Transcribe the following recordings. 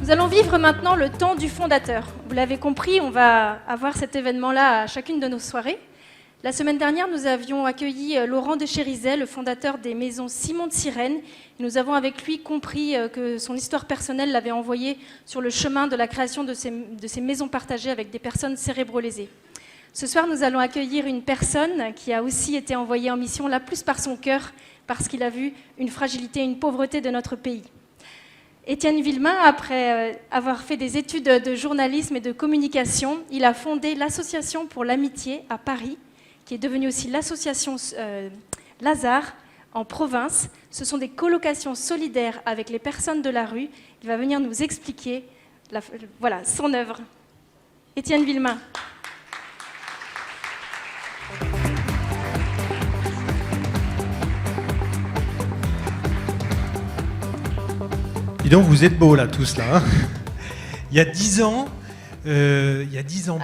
Nous allons vivre maintenant le temps du fondateur. Vous l'avez compris, on va avoir cet événement-là à chacune de nos soirées. La semaine dernière, nous avions accueilli Laurent de Chérizet, le fondateur des maisons Simon de Sirène. Nous avons avec lui compris que son histoire personnelle l'avait envoyé sur le chemin de la création de ces maisons partagées avec des personnes cérébro-lésées. Ce soir, nous allons accueillir une personne qui a aussi été envoyée en mission, là plus par son cœur, parce qu'il a vu une fragilité, une pauvreté de notre pays. Étienne Villemain, après avoir fait des études de journalisme et de communication, il a fondé l'Association pour l'amitié à Paris, qui est devenue aussi l'association Lazare en province. Ce sont des colocations solidaires avec les personnes de la rue. Il va venir nous expliquer voilà, son œuvre. Étienne Villemain. Dis donc, vous êtes beaux là, tous là. Hein. Il y a 10 ans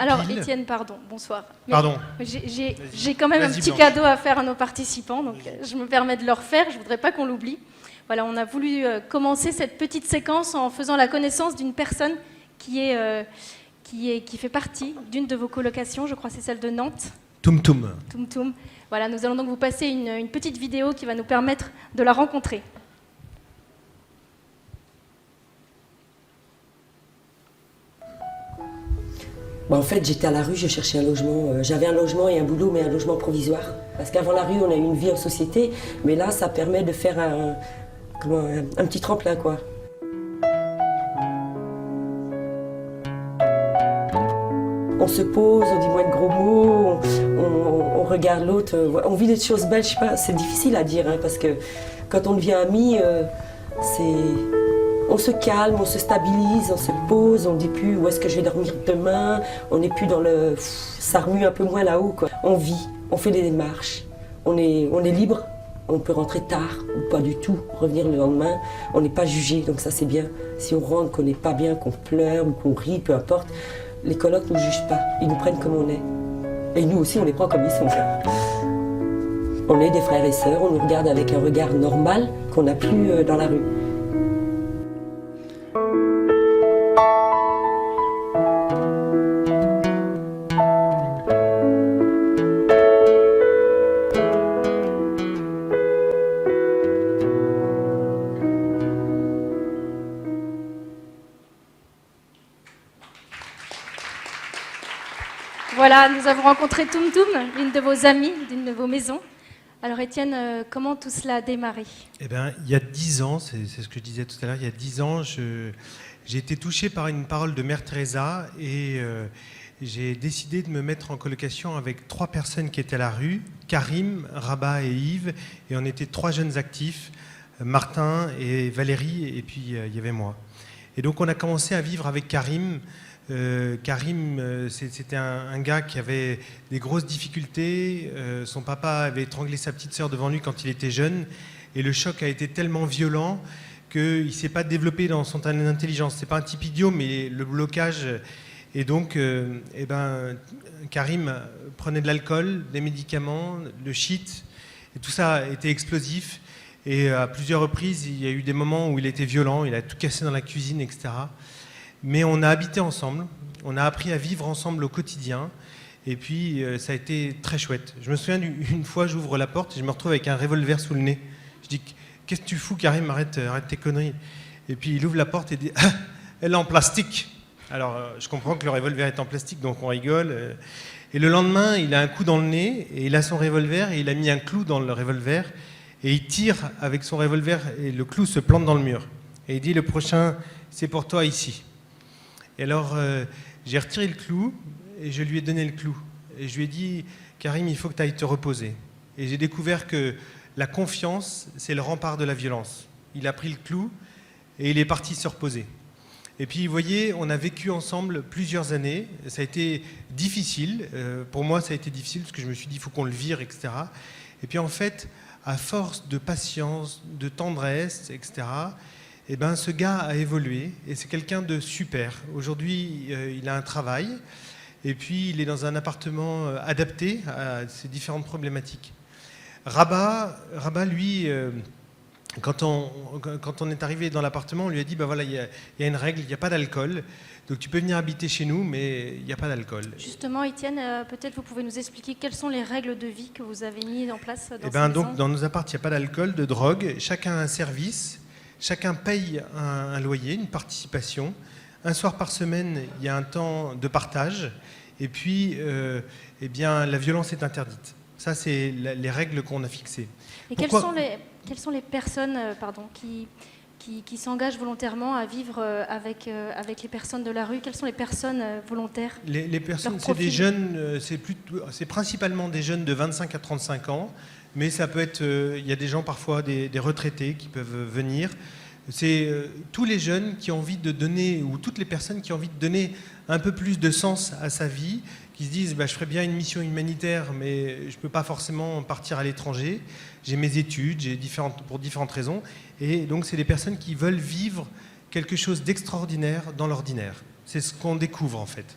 Alors, pile... Étienne, pardon, bonsoir. Mais pardon. J'ai quand même un petit cadeau à faire à nos participants, donc je me permets de le refaire, je ne voudrais pas qu'on l'oublie. Voilà, on a voulu commencer cette petite séquence en faisant la connaissance d'une personne qui fait partie d'une de vos colocations, je crois que c'est celle de Nantes. Toum Toum. Toum Toum. Voilà, nous allons donc vous passer une petite vidéo qui va nous permettre de la rencontrer. En fait, j'étais à la rue, je cherchais un logement. J'avais un logement et un boulot, mais un logement provisoire. Parce qu'avant la rue, on a eu une vie en société, mais là, ça permet de faire un petit tremplin, quoi. On se pose, on dit moins de gros mots, on regarde l'autre, on vit des choses belles, je sais pas, c'est difficile à dire, hein, parce que quand on devient amis, on se calme, on se stabilise, on se pose, on ne dit plus où est-ce que je vais dormir demain, on n'est plus dans le... ça remue un peu moins là-haut, quoi. On vit, on fait des démarches, on est libre, on peut rentrer tard ou pas du tout, revenir le lendemain, on n'est pas jugé, donc ça c'est bien. Si on rentre, qu'on n'est pas bien, qu'on pleure ou qu'on rit, peu importe, les colocs ne nous jugent pas, ils nous prennent comme on est. Et nous aussi, on les prend comme ils sont. On est des frères et sœurs, on nous regarde avec un regard normal qu'on n'a plus dans la rue. Voilà, nous avons rencontré Toum Toum, l'une de vos amies, d'une de vos maisons. Alors Étienne, comment tout cela a démarré ? Eh bien, il y a 10 ans, c'est ce que je disais tout à l'heure, il y a 10 ans, j'ai été touché par une parole de Mère Teresa et j'ai décidé de me mettre en colocation avec 3 personnes qui étaient à la rue, Karim, Rabat et Yves, et on était 3 jeunes actifs, Martin et Valérie, et puis il y avait moi. Et donc on a commencé à vivre avec Karim. Karim, c'était un gars qui avait des grosses difficultés. Son papa avait étranglé sa petite sœur devant lui quand il était jeune. Et le choc a été tellement violent qu'il ne s'est pas développé dans son intelligence. Ce n'est pas un type idiot, mais le blocage. Et donc, Karim prenait de l'alcool, des médicaments, le shit. Et tout ça était explosif. Et à plusieurs reprises, il y a eu des moments où il était violent. Il a tout cassé dans la cuisine, etc. Mais on a habité ensemble, on a appris à vivre ensemble au quotidien, et puis ça a été très chouette. Je me souviens une fois, j'ouvre la porte et je me retrouve avec un revolver sous le nez. Je dis « Qu'est-ce que tu fous, Karim, arrête tes conneries !» Et puis il ouvre la porte et dit « Ah, elle est en plastique !» Alors je comprends que le revolver est en plastique, donc on rigole. Et le lendemain, il a un coup dans le nez, et il a son revolver, et il a mis un clou dans le revolver, et il tire avec son revolver, et le clou se plante dans le mur. Et il dit « Le prochain, c'est pour toi ici !» Et alors, j'ai retiré le clou et je lui ai donné le clou. Et je lui ai dit, Karim, il faut que tu ailles te reposer. Et j'ai découvert que la confiance, c'est le rempart de la violence. Il a pris le clou et il est parti se reposer. Et puis, vous voyez, on a vécu ensemble plusieurs années. Ça a été difficile. Pour moi, ça a été difficile parce que je me suis dit, il faut qu'on le vire, etc. Et puis, en fait, à force de patience, de tendresse, etc., eh ben, ce gars a évolué et c'est quelqu'un de super. Aujourd'hui, il a un travail et puis il est dans un appartement adapté à ces différentes problématiques. Rabat lui, Quand on est arrivé dans l'appartement, on lui a dit, bah voilà, il y a une règle, il n'y a pas d'alcool, donc tu peux venir habiter chez nous, mais il n'y a pas d'alcool. Justement, Étienne, peut-être vous pouvez nous expliquer quelles sont les règles de vie que vous avez mises en place dans Eh ces ben, maisons. donc, dans nos apparts, il n'y a pas d'alcool, de drogue, chacun a un service, chacun paye un loyer, une participation. Un soir par semaine, il y a un temps de partage, et puis eh bien, la violence est interdite. Ça, c'est les règles qu'on a fixées. Et Pourquoi quelles sont les personnes qui s'engagent volontairement à vivre avec les personnes de la rue? Quelles sont les personnes volontaires? Les personnes, Leur c'est des profil. jeunes, c'est principalement des jeunes de 25 à 35 ans, mais ça peut être, il y a des gens parfois, des retraités qui peuvent venir. C'est tous les jeunes qui ont envie de donner, ou toutes les personnes qui ont envie de donner un peu plus de sens à sa vie, qui se disent bah, je ferais bien une mission humanitaire, mais je ne peux pas forcément partir à l'étranger. J'ai mes études, pour différentes raisons. Et donc, c'est des personnes qui veulent vivre quelque chose d'extraordinaire dans l'ordinaire. C'est ce qu'on découvre, en fait.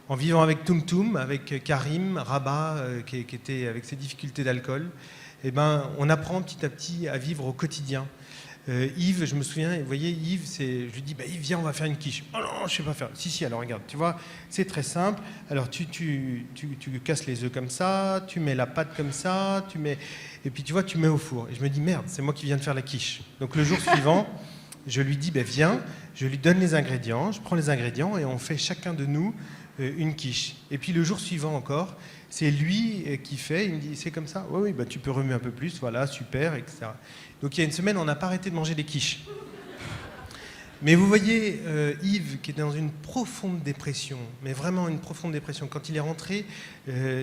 En vivant avec Toum Toum, avec Karim, Rabat, qui était avec ses difficultés d'alcool, eh ben, on apprend petit à petit à vivre au quotidien. Yves, je me souviens, vous voyez, Yves, je lui dis, bah, Yves, viens, on va faire une quiche. Oh non, je ne sais pas faire. Si, alors regarde, tu vois, c'est très simple. Alors tu casses les œufs comme ça, tu mets la pâte comme ça, et puis tu vois, tu mets au four. Et je me dis, merde, c'est moi qui viens de faire la quiche. Donc le jour suivant, je lui dis, bah, viens, je lui donne les ingrédients, je prends les ingrédients et on fait chacun de nous une quiche. Et puis le jour suivant encore, c'est lui qui fait, il me dit, c'est comme ça? Oui, bah, tu peux remuer un peu plus, voilà, super, etc. Donc il y a une semaine, on n'a pas arrêté de manger des quiches. Mais vous voyez Yves qui était dans une profonde dépression, mais vraiment une profonde dépression. Quand il est rentré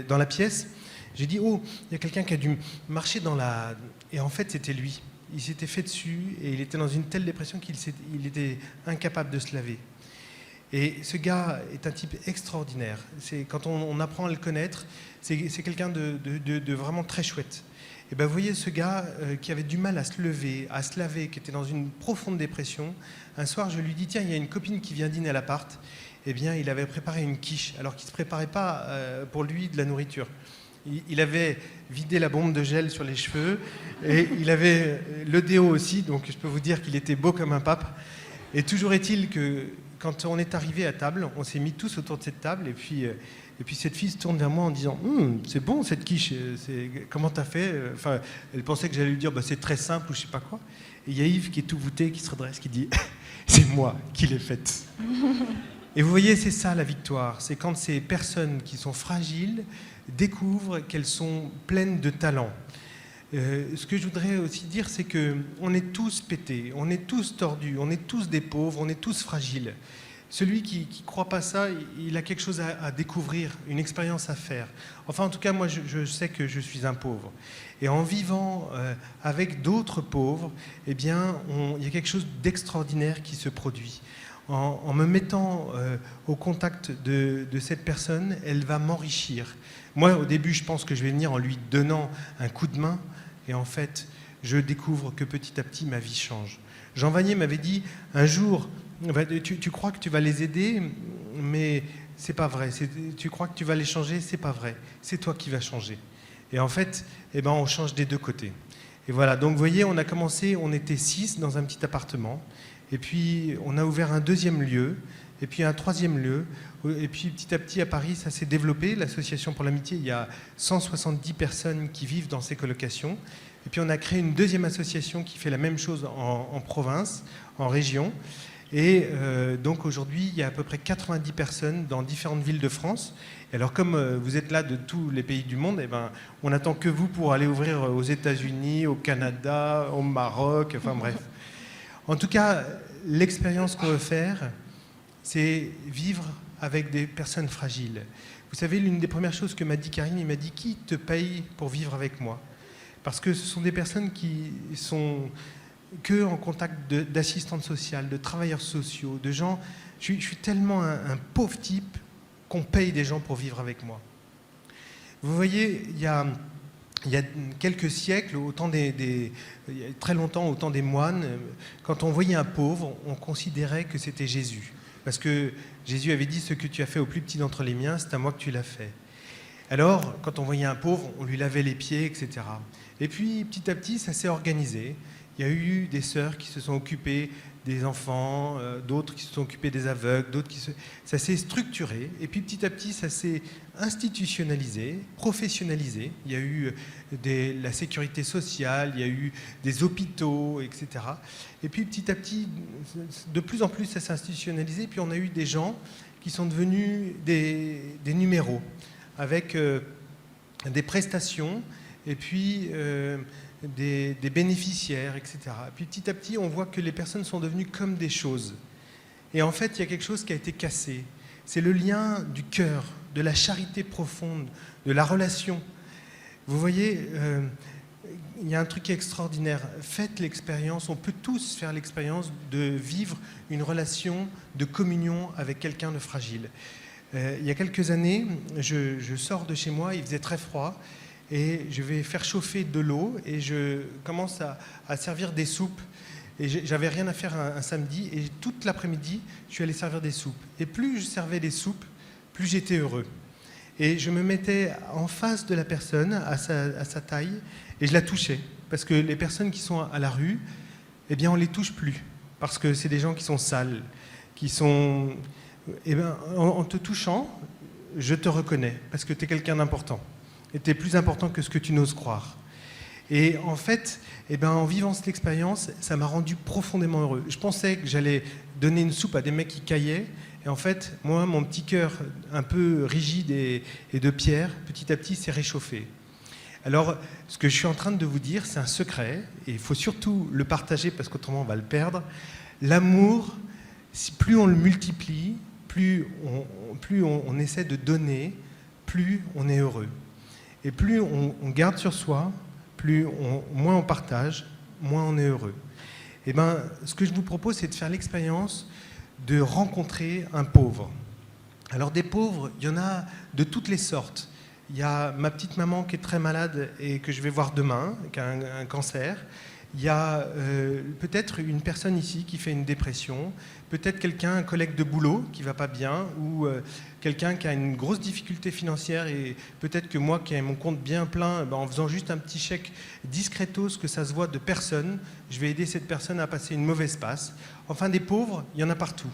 dans la pièce, j'ai dit, oh, il y a quelqu'un qui a dû marcher dans la... Et en fait, c'était lui. Il s'était fait dessus et il était dans une telle dépression qu'il était incapable de se laver. Et ce gars est un type extraordinaire. Quand on apprend à le connaître, c'est quelqu'un de vraiment très chouette. Et ben, vous voyez ce gars qui avait du mal à se lever, à se laver, qui était dans une profonde dépression. Un soir, je lui dis, tiens, il y a une copine qui vient dîner à l'appart. Eh bien, il avait préparé une quiche, alors qu'il ne se préparait pas pour lui de la nourriture. Il avait vidé la bombe de gel sur les cheveux et il avait le déo aussi, donc je peux vous dire qu'il était beau comme un pape. Et toujours est-il que quand on est arrivé à table, on s'est mis tous autour de cette table et puis cette fille se tourne vers moi en disant c'est bon cette quiche, comment t'as fait? Enfin, elle pensait que j'allais lui dire bah, c'est très simple ou je sais pas quoi. Et il y a Yves qui est tout voûté, qui se redresse, qui dit c'est moi qui l'ai faite. Et vous voyez, c'est ça la victoire, c'est quand ces personnes qui sont fragiles découvrent qu'elles sont pleines de talent. Ce que je voudrais aussi dire, c'est qu'on est tous pétés, on est tous tordus, on est tous des pauvres, on est tous fragiles. Celui qui ne croit pas ça, il a quelque chose à découvrir, une expérience à faire. Enfin, en tout cas, moi, je sais que je suis un pauvre. Et en vivant avec d'autres pauvres, eh bien, il y a quelque chose d'extraordinaire qui se produit. En me mettant au contact de cette personne, elle va m'enrichir. Moi, au début, je pense que je vais venir en lui donnant un coup de main. Et en fait, je découvre que petit à petit, ma vie change. Jean Vanier m'avait dit, un jour, tu crois que tu vas les aider, mais c'est pas vrai. Tu crois que tu vas les changer, c'est pas vrai. C'est toi qui vas changer. Et en fait, eh ben, on change des deux côtés. Et voilà, donc vous voyez, on a commencé, on était 6 dans un petit appartement. Et puis, on a ouvert un deuxième lieu, et puis un troisième lieu. Et puis, petit à petit, à Paris, ça s'est développé. L'Association pour l'amitié, il y a 170 personnes qui vivent dans ces colocations. Et puis, on a créé une deuxième association qui fait la même chose en province, en région. Et donc, aujourd'hui, il y a à peu près 90 personnes dans différentes villes de France. Et alors, comme vous êtes là de tous les pays du monde, eh ben, on n'attend que vous pour aller ouvrir aux États-Unis, au Canada, au Maroc, enfin bref. En tout cas, l'expérience qu'on veut faire, c'est vivre avec des personnes fragiles. Vous savez, l'une des premières choses que m'a dit Karim, il m'a dit « Qui te paye pour vivre avec moi ?» Parce que ce sont des personnes qui sont que en contact d'assistantes sociales, de travailleurs sociaux, de gens... Je suis tellement un pauvre type qu'on paye des gens pour vivre avec moi. Vous voyez, il y a quelques siècles, il y a très longtemps, au temps des moines, quand on voyait un pauvre, on considérait que c'était Jésus. Parce que Jésus avait dit « Ce que tu as fait au plus petit d'entre les miens, c'est à moi que tu l'as fait ». Alors, quand on voyait un pauvre, on lui lavait les pieds, etc. Et puis, petit à petit, ça s'est organisé. Il y a eu des sœurs qui se sont occupées des enfants, d'autres qui se sont occupées des aveugles, ça s'est structuré. Et puis petit à petit, ça s'est institutionnalisé, professionnalisé. Il y a eu la sécurité sociale, il y a eu des hôpitaux, etc. Et puis petit à petit, de plus en plus, ça s'est institutionnalisé. Puis on a eu des gens qui sont devenus des numéros, avec des prestations, et puis des bénéficiaires, etc. Et puis petit à petit, on voit que les personnes sont devenues comme des choses. Et en fait, il y a quelque chose qui a été cassé. C'est le lien du cœur, de la charité profonde, de la relation. Vous voyez, il y a un truc extraordinaire. Faites l'expérience, on peut tous faire l'expérience de vivre une relation de communion avec quelqu'un de fragile. Il y a quelques années, je sors de chez moi, il faisait très froid, et je vais faire chauffer de l'eau et je commence à servir des soupes. Et j'avais rien à faire un samedi, et toute l'après-midi, je suis allé servir des soupes. Et plus je servais des soupes, plus j'étais heureux. Et je me mettais en face de la personne, à sa taille, et je la touchais. Parce que les personnes qui sont à la rue, eh bien, on ne les touche plus. Parce que c'est des gens qui sont sales, qui sont... Eh bien, en te touchant, je te reconnais, parce que tu es quelqu'un d'important. Et tu es plus important que ce que tu n'oses croire. Et en fait, eh ben, en vivant cette expérience, ça m'a rendu profondément heureux. Je pensais que j'allais donner une soupe à des mecs qui caillaient. Et en fait, moi, mon petit cœur un peu rigide et de pierre, petit à petit, s'est réchauffé. Alors, ce que je suis en train de vous dire, c'est un secret. Et il faut surtout le partager parce qu'autrement, on va le perdre. L'amour, plus on le multiplie, plus on essaie de donner, plus on est heureux. Et plus on garde sur soi, moins on partage, moins on est heureux. Et ben, ce que je vous propose, c'est de faire l'expérience de rencontrer un pauvre. Alors des pauvres, il y en a de toutes les sortes. Il y a ma petite maman qui est très malade et que je vais voir demain, qui a un cancer. Il y a peut-être une personne ici qui fait une dépression, peut-être quelqu'un, un collègue de boulot qui ne va pas bien, ou quelqu'un qui a une grosse difficulté financière, et peut-être que moi qui ai mon compte bien plein, en faisant juste un petit chèque discretos, que ça se voit de personne, je vais aider cette personne à passer une mauvaise passe. Enfin, des pauvres, il y en a partout.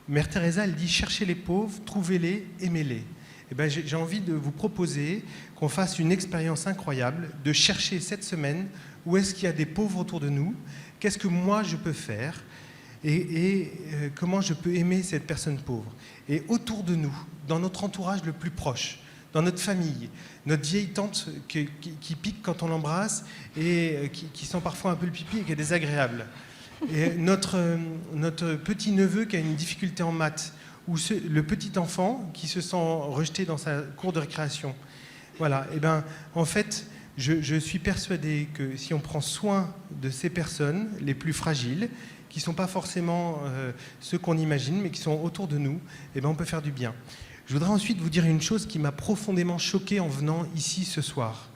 Mère Teresa, elle dit « cherchez les pauvres, trouvez-les, aimez-les ». Eh ben, j'ai envie de vous proposer qu'on fasse une expérience incroyable, de chercher cette semaine où est-ce qu'il y a des pauvres autour de nous, qu'est-ce que moi je peux faire et comment je peux aimer cette personne pauvre. Et autour de nous, dans notre entourage le plus proche, dans notre famille, notre vieille tante qui pique quand on l'embrasse et qui sent parfois un peu le pipi et qui est désagréable. Et notre petit neveu qui a une difficulté en maths, ou le petit enfant qui se sent rejeté dans sa cour de récréation. Voilà, et ben en fait, je suis persuadé que si on prend soin de ces personnes les plus fragiles, qui ne sont pas forcément ceux qu'on imagine, mais qui sont autour de nous, et ben on peut faire du bien. Je voudrais ensuite vous dire une chose qui m'a profondément choqué en venant ici ce soir,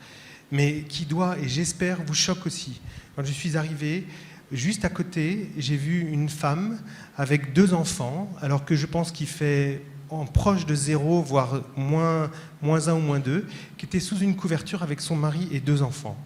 mais qui doit, et j'espère, vous choque aussi. Quand je suis arrivé, juste à côté, j'ai vu une femme avec 2 enfants, alors que je pense qu'il fait en proche de 0, voire moins 1 ou moins 2, qui était sous une couverture avec son mari et 2 enfants.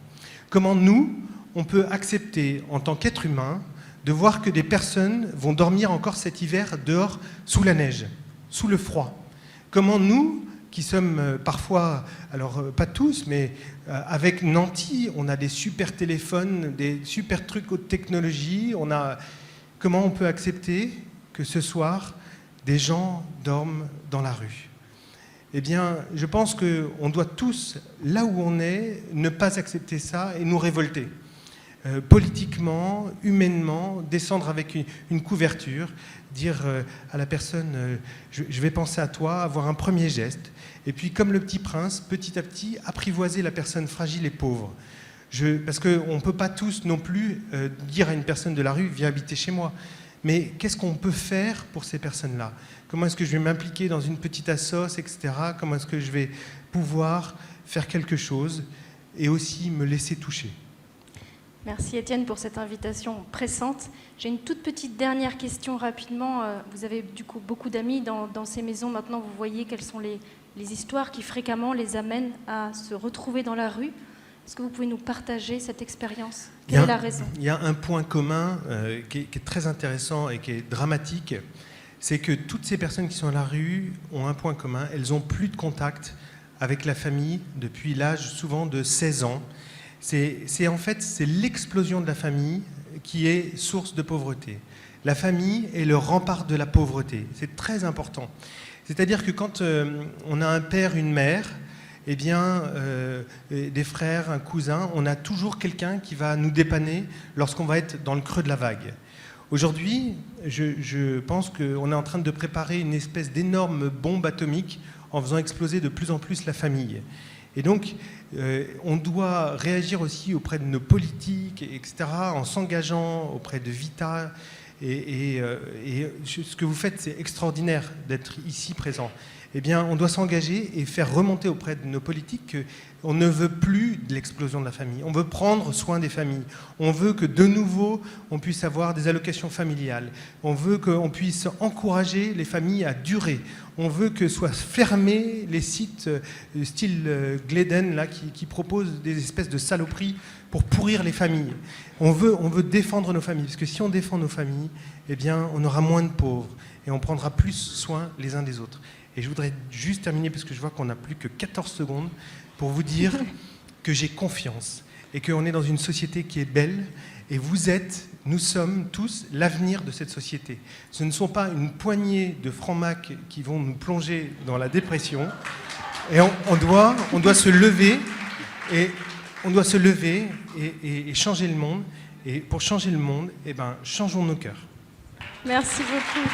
Comment nous, on peut accepter, en tant qu'être humain, de voir que des personnes vont dormir encore cet hiver dehors, sous la neige, sous le froid? Comment nous, qui sommes parfois, alors pas tous, mais avec Nanty, on a des super téléphones, des super trucs haute technologie, comment on peut accepter que ce soir, des gens dorment dans la rue? Eh bien, je pense qu'on doit tous, là où on est, ne pas accepter ça et nous révolter. Politiquement, humainement, descendre avec une couverture, dire à la personne je vais penser à toi, avoir un premier geste, et puis comme le petit prince, petit à petit, apprivoiser la personne fragile et pauvre. Parce qu'on ne peut pas tous non plus dire à une personne de la rue viens habiter chez moi. Mais qu'est-ce qu'on peut faire pour ces personnes-là? Comment est-ce que je vais m'impliquer dans une petite assoce, etc. Comment est-ce que je vais pouvoir faire quelque chose et aussi me laisser toucher? Merci Étienne pour cette invitation pressante. J'ai une toute petite dernière question rapidement. Vous avez du coup beaucoup d'amis dans ces maisons. Maintenant, vous voyez quelles sont les histoires qui fréquemment les amènent à se retrouver dans la rue. Est-ce que vous pouvez nous partager cette expérience? Il y a Quelle est la raison? Il y a un point commun qui est très intéressant et qui est dramatique, c'est que toutes ces personnes qui sont à la rue ont un point commun, elles n'ont plus de contact avec la famille depuis l'âge souvent de 16 ans. En fait, c'est l'explosion de la famille qui est source de pauvreté. La famille est le rempart de la pauvreté, c'est très important. C'est-à-dire que quand on a un père, une mère, eh bien, des frères, un cousin, on a toujours quelqu'un qui va nous dépanner lorsqu'on va être dans le creux de la vague. Aujourd'hui, je pense qu'on est en train de préparer une espèce d'énorme bombe atomique en faisant exploser de plus en plus la famille. Et donc, on doit réagir aussi auprès de nos politiques, etc., en s'engageant auprès de Vita. Et ce que vous faites, c'est extraordinaire d'être ici présent. Eh bien, on doit s'engager et faire remonter auprès de nos politiques qu'on ne veut plus de l'explosion de la famille. On veut prendre soin des familles. On veut que de nouveau, on puisse avoir des allocations familiales. On veut qu'on puisse encourager les familles à durer. On veut que soient fermés les sites style Gleden là, qui proposent des espèces de saloperies pour pourrir les familles. On veut défendre nos familles, parce que si on défend nos familles, eh bien, on aura moins de pauvres et on prendra plus soin les uns des autres. Et je voudrais juste terminer, parce que je vois qu'on n'a plus que 14 secondes, pour vous dire que j'ai confiance et qu'on est dans une société qui est belle. Et nous sommes tous l'avenir de cette société. Ce ne sont pas une poignée de francs-macs qui vont nous plonger dans la dépression. Et on doit se lever et changer le monde. Et pour changer le monde, eh ben, changeons nos cœurs. Merci beaucoup.